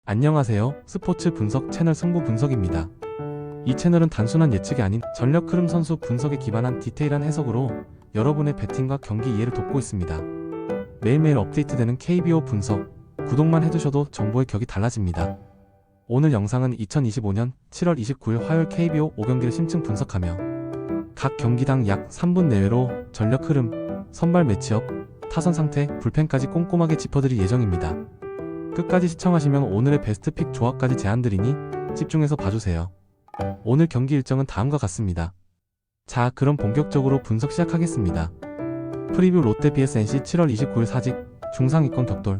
안녕하세요. 스포츠 분석 채널 승부 분석입니다. 이 채널은 단순한 예측이 아닌 전력 흐름 선수 분석에 기반한 디테일한 해석으로 여러분의 배팅과 경기 이해를 돕고 있습니다. 매일매일 업데이트되는 KBO 분석, 구독만 해두셔도 정보의 격이 달라집니다. 오늘 영상은 2025년 7월 29일 화요일 KBO 5경기를 심층 분석하며 각 경기당 약 3분 내외로 전력 흐름, 선발 매치업, 타선 상태, 불펜까지 꼼꼼하게 짚어드릴 예정입니다. 끝까지 시청하시면 오늘의 베스트픽 조합까지 제안드리니 집중해서 봐주세요. 오늘 경기 일정은 다음과 같습니다. 자, 그럼 본격적으로 분석 시작하겠습니다. 프리뷰 롯데 vs NC 7월 29일 사직, 중상위권 격돌.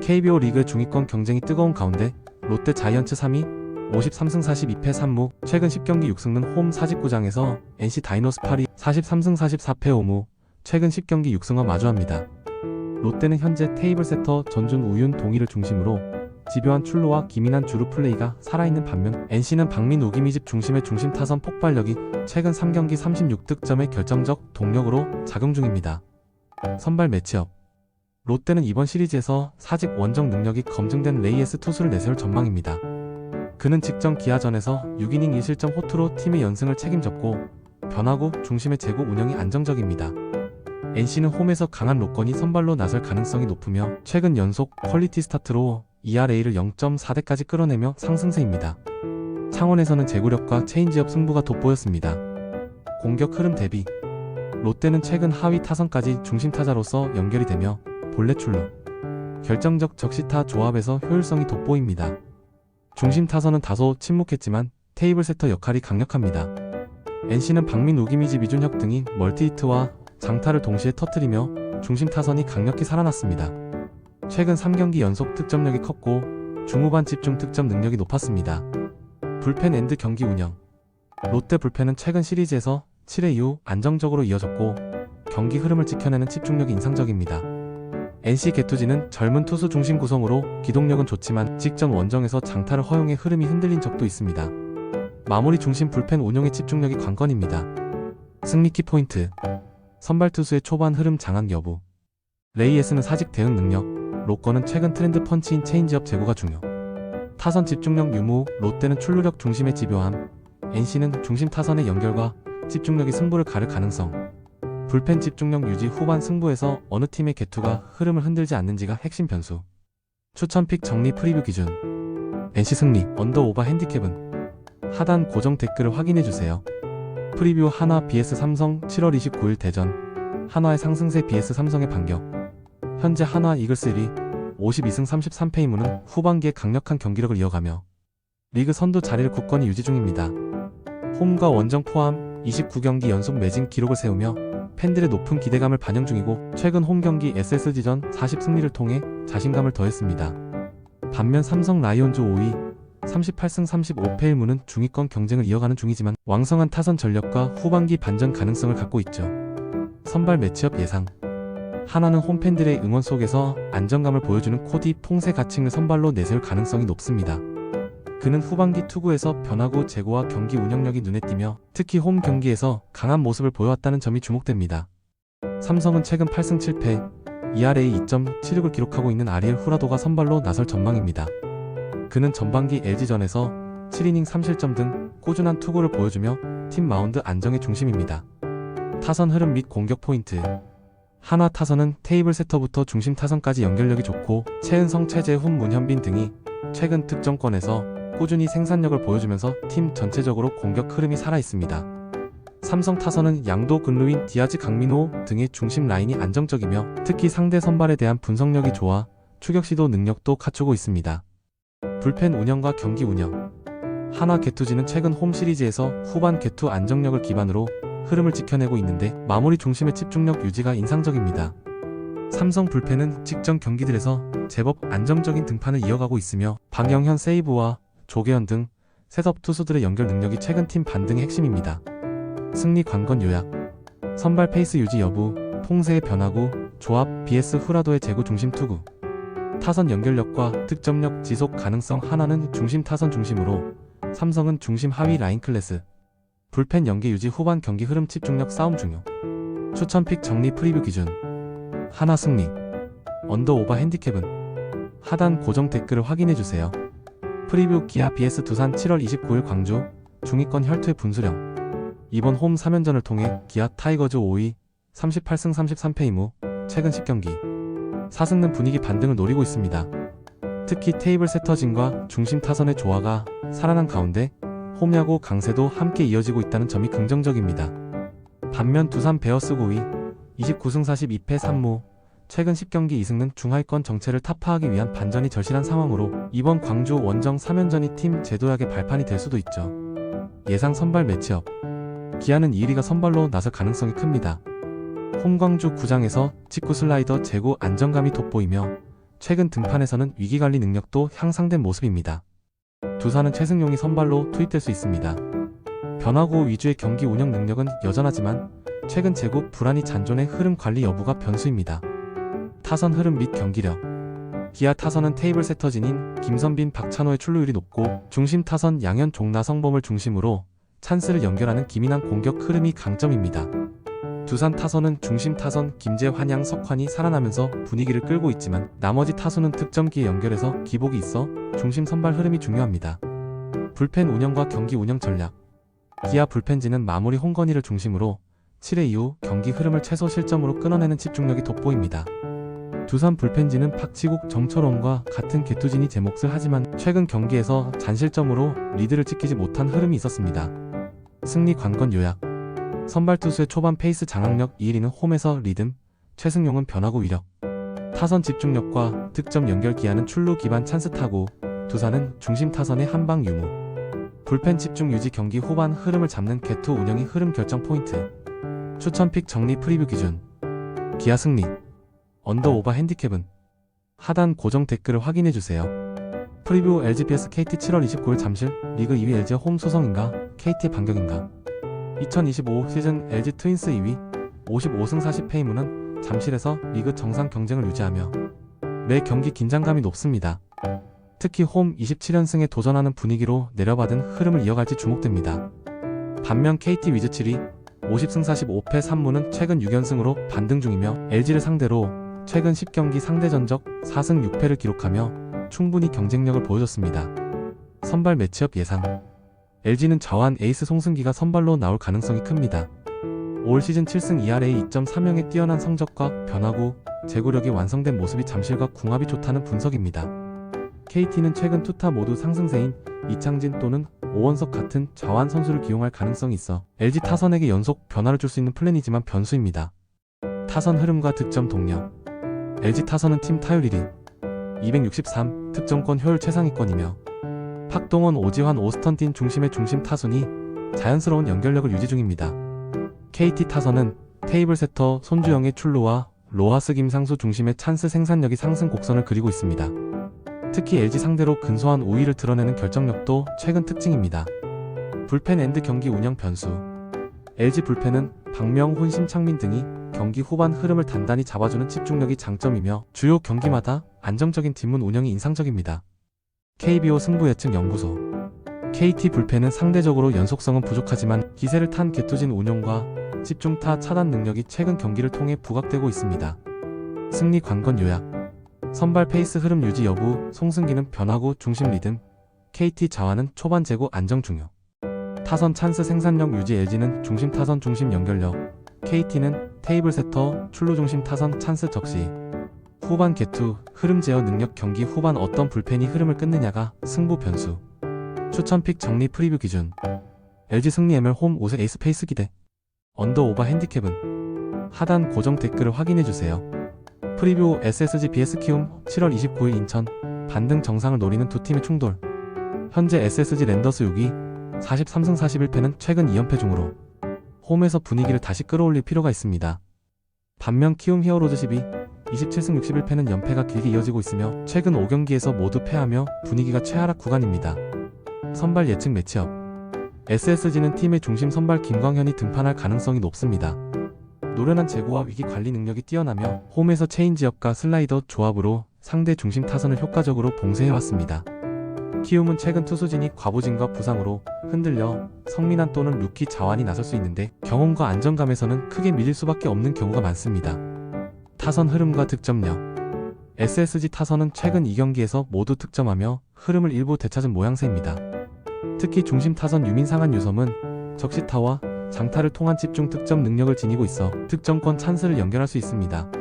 KBO 리그 중위권 경쟁이 뜨거운 가운데 롯데 자이언츠 3위, 53승 42패 3무, 최근 10경기 6승는 홈 사직구장에서 NC 다이노스 8위, 43승 44패 5무, 최근 10경기 6승과 마주합니다. 롯데는 현재 테이블 세터 전준 우윤 동희를 중심으로 집요한 출루와 기민한 주루 플레이가 살아있는 반면 NC는 박민 우기미집 중심의 중심 타선 폭발력이 최근 3경기 36득점의 결정적 동력으로 작용 중입니다. 선발 매치업. 롯데는 이번 시리즈에서 사직 원정 능력이 검증된 레이에스 투수를 내세울 전망입니다. 그는 직전 기아전에서 6이닝 1실점 호투로 팀의 연승을 책임졌고 변화구 중심의 제구 운영이 안정적입니다. NC는 홈에서 강한 로건이 선발로 나설 가능성이 높으며 최근 연속 퀄리티 스타트로 ERA를 0.4대까지 끌어내며 상승세입니다. 창원에서는 제구력과 체인지업 승부가 돋보였습니다. 공격 흐름 대비. 롯데는 최근 하위 타선까지 중심 타자로서 연결이 되며 볼넷 출루, 결정적 적시타 조합에서 효율성이 돋보입니다. 중심 타선은 다소 침묵했지만 테이블 세터 역할이 강력합니다. NC는 박민 우기미집 이준혁 등이 멀티히트와 장타를 동시에 터뜨리며 중심 타선이 강력히 살아났습니다. 최근 3경기 연속 득점력이 컸고 중후반 집중 득점 능력이 높았습니다. 불펜 앤드 경기 운영. 롯데 불펜은 최근 시리즈에서 7회 이후 안정적으로 이어졌고 경기 흐름을 지켜내는 집중력이 인상적입니다. NC 개투지는 젊은 투수 중심 구성으로 기동력은 좋지만 직전 원정에서 장타를 허용해 흐름이 흔들린 적도 있습니다. 마무리 중심 불펜 운용의 집중력이 관건입니다. 승리 키포인트. 선발 투수의 초반 흐름 장악 여부. 레이에스는 사직 대응 능력, 로건은 최근 트렌드 펀치인 체인지업 제구가 중요. 타선 집중력 유무, 롯데는 출루력 중심의 집요함, NC는 중심 타선의 연결과 집중력이 승부를 가를 가능성. 불펜 집중력 유지 후반 승부에서 어느 팀의 개투가 흐름을 흔들지 않는지가 핵심 변수. 추천픽 정리 프리뷰 기준. NC 승리, 언더 오버 핸디캡은 하단 고정 댓글을 확인해주세요. 프리뷰 한화 vs 삼성 7월 29일 대전. 한화의 상승세 vs 삼성의 반격. 현재 한화 이글스 1위 52승 33패 이무는 후반기에 강력한 경기력을 이어가며 리그 선두 자리를 굳건히 유지 중입니다. 홈과 원정 포함 29경기 연속 매진 기록을 세우며 팬들의 높은 기대감을 반영 중이고 최근 홈경기 SSG전 40승리를 통해 자신감을 더했습니다. 반면 삼성 라이온즈 5위 38승 35패 1무는 중위권 경쟁을 이어가는 중이지만 왕성한 타선 전력과 후반기 반전 가능성을 갖고 있죠. 선발 매치업 예상. 하나는 홈팬들의 응원 속에서 안정감을 보여주는 코디 퐁세 가칭을 선발로 내세울 가능성이 높습니다. 그는 후반기 투구에서 변화구 제구와 경기 운영력이 눈에 띄며 특히 홈 경기에서 강한 모습을 보여왔다는 점이 주목됩니다. 삼성은 최근 8승 7패, ERA 2.76을 기록하고 있는 아리엘 후라도가 선발로 나설 전망입니다. 그는 전반기 LG전에서 7이닝 3실점 등 꾸준한 투구를 보여주며 팀 마운드 안정의 중심입니다. 타선 흐름 및 공격 포인트. 한화 타선은 테이블 세터부터 중심 타선까지 연결력이 좋고 최은성, 최재훈, 문현빈 등이 최근 득점권에서 꾸준히 생산력을 보여주면서 팀 전체적으로 공격 흐름이 살아있습니다. 삼성 타선은 양도 근루인, 디아즈, 강민호 등의 중심 라인이 안정적이며 특히 상대 선발에 대한 분석력이 좋아 추격 시도 능력도 갖추고 있습니다. 불펜 운영과 경기 운영. 한화 개투지는 최근 홈 시리즈에서 후반 개투 안정력을 기반으로 흐름을 지켜내고 있는데 마무리 중심의 집중력 유지가 인상적입니다. 삼성 불펜은 직전 경기들에서 제법 안정적인 등판을 이어가고 있으며 방영현 세이브와 조계현 등 셋업 투수들의 연결 능력이 최근 팀 반등의 핵심입니다. 승리 관건 요약. 선발 페이스 유지 여부, 퐁세의 변화구, 조합 vs 후라도의 제구 중심 투구. 타선 연결력과 득점력 지속 가능성. 하나는 중심 타선 중심으로 삼성은 중심 하위 라인 클래스. 불펜 연계 유지 후반 경기 흐름 집중력 싸움 중요. 추천픽 정리 프리뷰 기준. 한화 승리, 언더 오버 핸디캡은 하단 고정 댓글을 확인해주세요. 프리뷰 기아 vs 두산 7월 29일 광주 중위권 혈투의 분수령. 이번 홈 3연전을 통해 기아 타이거즈 5위 38승 33패 이후 최근 10경기 4승는 분위기 반등을 노리고 있습니다. 특히 테이블 세터진과 중심 타선의 조화가 살아난 가운데 홈야구 강세도 함께 이어지고 있다는 점이 긍정적입니다. 반면 두산 베어스 9위 29승 42패 3무 최근 10경기 2승는 중하위권 정체를 타파하기 위한 반전이 절실한 상황으로 이번 광주 원정 3연전이 팀 제도약의 발판이 될 수도 있죠. 예상 선발 매치업. 기아는 2위가 선발로 나설 가능성이 큽니다. 홈광주 구장에서 직구 슬라이더 제구 안정감이 돋보이며 최근 등판에서는 위기관리 능력도 향상된 모습입니다. 두산은 최승용이 선발로 투입될 수 있습니다. 변화구 위주의 경기 운영 능력은 여전하지만 최근 제구 불안이 잔존해 흐름 관리 여부가 변수입니다. 타선 흐름 및 경기력. 기아 타선은 테이블 세터진인 김선빈, 박찬호의 출루율이 높고 중심 타선 양현, 종나성범을 중심으로 찬스를 연결하는 기민한 공격 흐름이 강점입니다. 두산 타선은 중심 타선 김재, 환양, 석환이 살아나면서 분위기를 끌고 있지만 나머지 타수는 득점기에 연결해서 기복이 있어 중심 선발 흐름이 중요합니다. 불펜 운영과 경기 운영 전략. 기아 불펜진은 마무리 홍건희를 중심으로 7회 이후 경기 흐름을 최소 실점으로 끊어내는 집중력이 돋보입니다. 두산 불펜진은 박치국, 정철원과 같은 개투진이 제 몫을 하지만 최근 경기에서 잔실점으로 리드를 지키지 못한 흐름이 있었습니다. 승리 관건 요약. 선발 투수의 초반 페이스 장악력, 1위는 홈에서 리듬, 최승용은 변화구 위력, 타선 집중력과 득점 연결. 기아는 출루 기반 찬스 타구, 두산은 중심 타선의 한방 유무, 불펜 집중 유지. 경기 후반 흐름을 잡는 개투 운영이 흐름 결정 포인트. 추천픽 정리. 프리뷰 기준 기아 승리. 언더 오버 핸디캡은 하단 고정 댓글을 확인해주세요. 프리뷰 LG vs KT 7월 29일 잠실. 리그 2위 LG의 홈 소성인가 KT의 반격인가. 2025 시즌 LG 트윈스 2위 55승 40패 이무는 잠실에서 리그 정상 경쟁을 유지하며 매 경기 긴장감이 높습니다. 특히 홈 27연승에 도전하는 분위기로 내려받은 흐름을 이어갈지 주목됩니다. 반면 KT 위즈 7위 50승 45패 3무는 최근 6연승으로 반등 중이며 LG를 상대로 최근 10경기 상대 전적 4승 6패를 기록하며 충분히 경쟁력을 보여줬습니다. 선발 매치업 예상. LG는 좌완 에이스 송승기가 선발로 나올 가능성이 큽니다. 올 시즌 7승 2할에 2.3형의 뛰어난 성적과 변화구, 제구력이 완성된 모습이 잠실과 궁합이 좋다는 분석입니다. KT는 최근 투타 모두 상승세인 이창진 또는 오원석 같은 좌완 선수를 기용할 가능성이 있어 LG 타선에게 연속 변화를 줄 수 있는 플랜이지만 변수입니다. 타선 흐름과 득점 동력. LG 타선은 팀 타율 1위 263, 득점권 효율 최상위권이며 박동원, 오지환, 오스턴틴 중심의 중심 타순이 자연스러운 연결력을 유지 중입니다. KT 타선은 테이블 세터 손주영의 출루와 로하스, 김상수 중심의 찬스 생산력이 상승 곡선을 그리고 있습니다. 특히 LG 상대로 근소한 우위를 드러내는 결정력도 최근 특징입니다. 불펜 앤드 경기 운영 변수. LG 불펜은 박명훈, 심창민 등이 경기 후반 흐름을 단단히 잡아주는 집중력이 장점이며 주요 경기마다 안정적인 뒷문 운영이 인상적입니다. KBO 승부 예측 연구소. KT 불펜은 상대적으로 연속성은 부족하지만 기세를 탄 개투진 운용과 집중타 차단 능력이 최근 경기를 통해 부각되고 있습니다. 승리 관건 요약. 선발 페이스 흐름 유지 여부, 송승기는 변화구 중심 리듬, KT 좌완은 초반 제구 안정 중요. 타선 찬스 생산력 유지. LG는 중심 타선 중심 연결력, KT는 테이블 세터 출루 중심 타선 찬스 적시. 후반 개투, 흐름 제어 능력. 경기 후반 어떤 불펜이 흐름을 끊느냐가 승부 변수. 추천픽 정리. 프리뷰 기준 LG 승리. ML 홈 5세 에이스 페이스 기대. 언더 오버 핸디캡은 하단 고정 댓글을 확인해주세요. 프리뷰 SSG vs 키움 7월 29일 인천. 반등 정상을 노리는 두 팀의 충돌. 현재 SSG 랜더스 6위 43승 41패는 최근 2연패 중으로 홈에서 분위기를 다시 끌어올릴 필요가 있습니다. 반면 키움 히어로즈 10위 27승 61패는 연패가 길게 이어지고 있으며 최근 5경기에서 모두 패하며 분위기가 최하락 구간입니다. 선발 예측 매치업. SSG는 팀의 중심 선발 김광현이 등판할 가능성이 높습니다. 노련한 제구와 위기 관리 능력이 뛰어나며 홈에서 체인지업과 슬라이더 조합으로 상대 중심 타선을 효과적으로 봉쇄해왔습니다. 키움은 최근 투수진이 과부진과 부상으로 흔들려 성민환 또는 루키 자완이 나설 수 있는데 경험과 안정감에서는 크게 밀릴 수밖에 없는 경우가 많습니다. 타선 흐름과 득점력. SSG 타선은 최근 2경기에서 모두 득점하며 흐름을 일부 되찾은 모양새입니다. 특히 중심 타선 유민상한 유섬은 적시타와 장타를 통한 집중 득점 능력을 지니고 있어 득점권 찬스를 연결할 수 있습니다.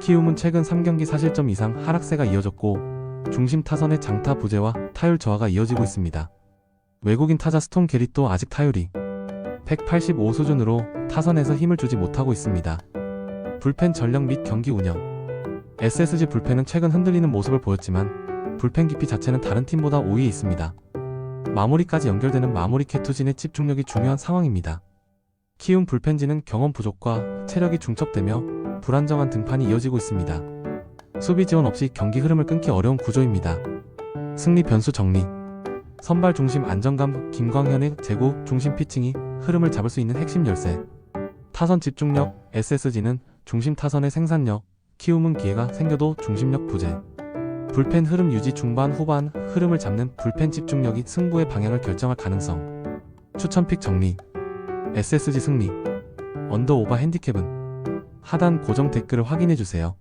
키움은 최근 3경기 사실점 이상 하락세가 이어졌고 중심 타선의 장타 부재와 타율 저하가 이어지고 있습니다. 외국인 타자 스톰 게릿도 아직 타율이 185 수준으로 타선에서 힘을 주지 못하고 있습니다. 불펜 전력 및 경기 운영. SSG 불펜은 최근 흔들리는 모습을 보였지만 불펜 깊이 자체는 다른 팀보다 5위에 있습니다. 마무리까지 연결되는 마무리 캐투진의 집중력이 중요한 상황입니다. 키움 불펜진은 경험 부족과 체력이 중첩되며 불안정한 등판이 이어지고 있습니다. 수비 지원 없이 경기 흐름을 끊기 어려운 구조입니다. 승리 변수 정리. 선발 중심 안정감. 김광현의 제구 중심 피칭이 흐름을 잡을 수 있는 핵심 열쇠. 타선 집중력. SSG는 중심 타선의 생산력, 키움은 기회가 생겨도 중심력 부재. 불펜 흐름 유지. 중반 후반 흐름을 잡는 불펜 집중력이 승부의 방향을 결정할 가능성. 추천픽 정리. SSG 승리. 언더 오버 핸디캡은 하단 고정 댓글을 확인해주세요.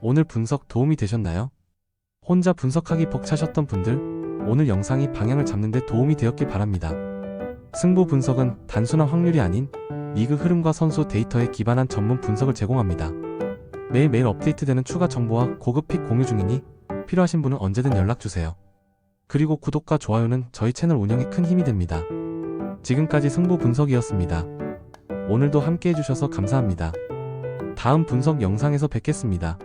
오늘 분석 도움이 되셨나요? 혼자 분석하기 벅차셨던 분들, 오늘 영상이 방향을 잡는 데 도움이 되었길 바랍니다. 승부 분석은 단순한 확률이 아닌 리그 흐름과 선수 데이터에 기반한 전문 분석을 제공합니다. 매일매일 업데이트되는 추가 정보와 고급 픽 공유 중이니 필요하신 분은 언제든 연락주세요. 그리고 구독과 좋아요는 저희 채널 운영에 큰 힘이 됩니다. 지금까지 승부 분석이었습니다. 오늘도 함께 해주셔서 감사합니다. 다음 분석 영상에서 뵙겠습니다.